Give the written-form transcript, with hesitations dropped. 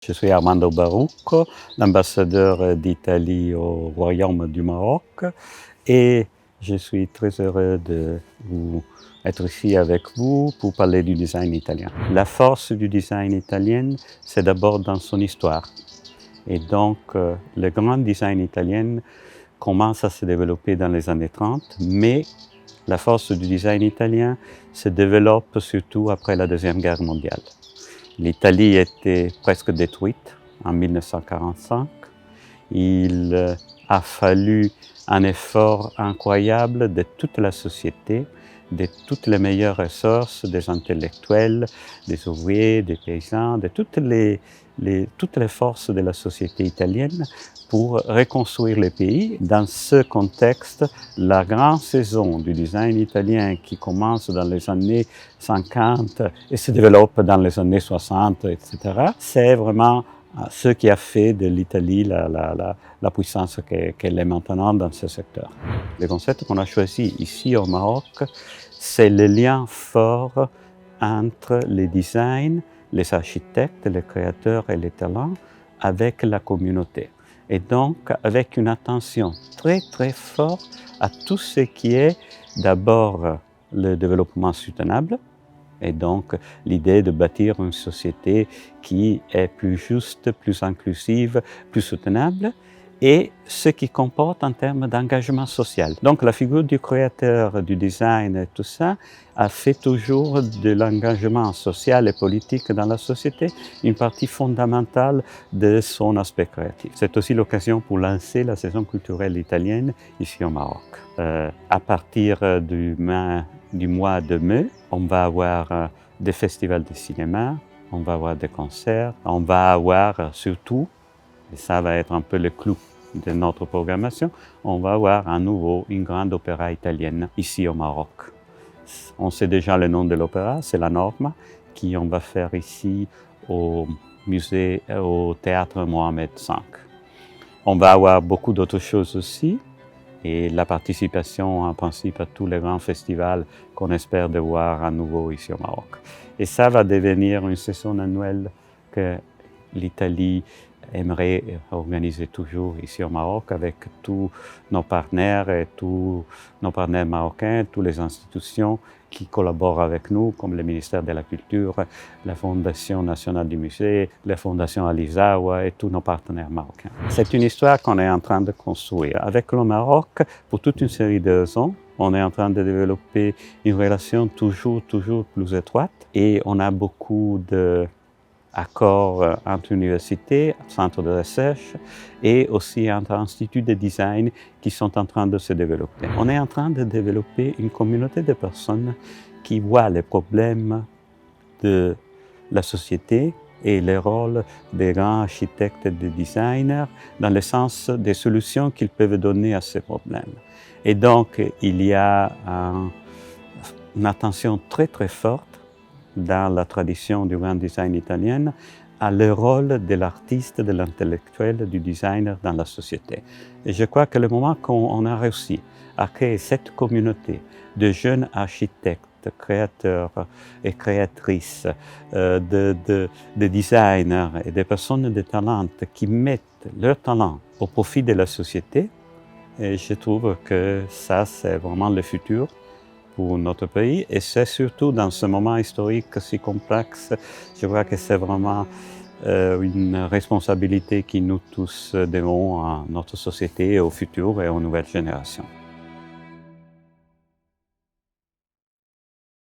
Je suis Armando Barucco, l'ambassadeur d'Italie au Royaume du Maroc et je suis très heureux d'être ici avec vous pour parler du design italien. La force du design italien, c'est d'abord dans son histoire. Et donc, le grand design italien commence à se développer dans les années 30, mais la force du design italien se développe surtout après la Deuxième Guerre mondiale. L'Italie était presque détruite en 1945. Il a fallu un effort incroyable de toute la société, de toutes les meilleures ressources, des intellectuels, des ouvriers, des paysans, de toutes les forces de la société italienne pour reconstruire le pays. Dans ce contexte, la grande saison du design italien qui commence dans les années 50 et se développe dans les années 60, etc., c'est vraiment ce qui a fait de l'Italie la puissance qu'elle est maintenant dans ce secteur. Le concept qu'on a choisi ici au Maroc, c'est le lien fort entre les designs, les architectes, les créateurs et les talents avec la communauté. Et donc avec une attention très très forte à tout ce qui est d'abord le développement soutenable, et donc l'idée de bâtir une société qui est plus juste, plus inclusive, plus soutenable, et ce qui comporte en termes d'engagement social. Donc la figure du créateur, du design et tout ça a fait toujours de l'engagement social et politique dans la société une partie fondamentale de son aspect créatif. C'est aussi l'occasion pour lancer la saison culturelle italienne ici au Maroc. À partir du mois de mai, on va avoir des festivals de cinéma, on va avoir des concerts, on va avoir surtout, et ça va être un peu le clou de notre programmation, on va avoir à nouveau une grande opéra italienne ici au Maroc. On sait déjà le nom de l'opéra, c'est la Norma, qui on va faire ici au théâtre Mohamed V. On va avoir beaucoup d'autres choses aussi, et la participation en principe à tous les grands festivals qu'on espère de voir à nouveau ici au Maroc. Et ça va devenir une saison annuelle que l'Italie aimerait organiser toujours ici au Maroc avec tous nos partenaires et tous nos partenaires marocains, toutes les institutions qui collaborent avec nous, comme le ministère de la Culture, la Fondation nationale du musée, la Fondation Alizawa et tous nos partenaires marocains. C'est une histoire qu'on est en train de construire avec le Maroc pour toute une série de raisons. On est en train de développer une relation toujours plus étroite et on a beaucoup d'accords entre universités, centres de recherche et aussi entre instituts de design qui sont en train de se développer. On est en train de développer une communauté de personnes qui voient les problèmes de la société et le rôle des grands architectes et des designers dans le sens des solutions qu'ils peuvent donner à ces problèmes. Et donc, il y a une attention très forte dans la tradition du grand design italien à le rôle de l'artiste, de l'intellectuel, du designer dans la société. Et je crois que le moment qu'on a réussi à créer cette communauté de jeunes architectes, créateurs et créatrices, de designers et de personnes de talent qui mettent leur talent au profit de la société, et je trouve que ça, c'est vraiment le futur pour notre pays. Et c'est surtout dans ce moment historique si complexe, je crois que c'est vraiment une responsabilité que nous tous devons à notre société, au futur et aux nouvelles générations.